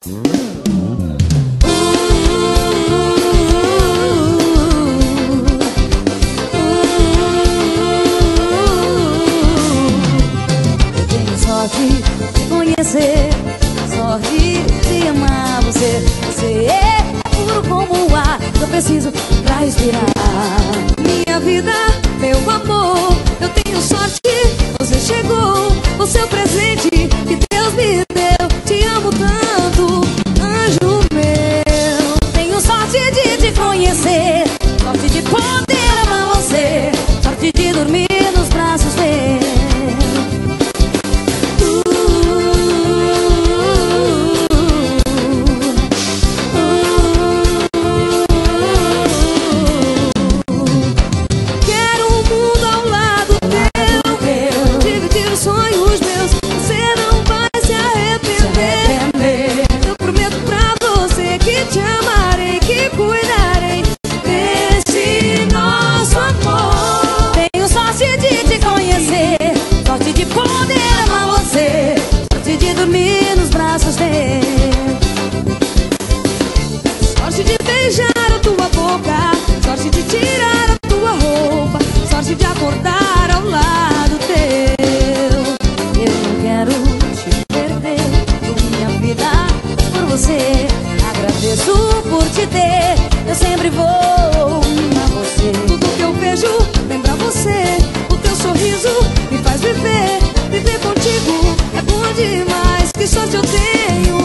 Sorte de conhecer, sorte de amar você. Você é puro como o ar que eu preciso pra respirar. Minha vida, meu amor, eu tenho sorte, você chegou. Você é o presente que Deus me deu. Te amo tanto, anjo meu. Tenho sorte de te conhecer, sorte de poder amar você, sorte de dormir nos braços meus. Sorte de beijar a tua boca, sorte de tirar a tua roupa, sorte de acordar ao lado teu. Eu não quero te perder, dou minha vida por você. Agradeço por te ter, eu sempre vou amar você. Tudo que eu vejo lembra você, o teu sorriso me faz viver. Viver contigo é bom demais, que sorte eu tenho.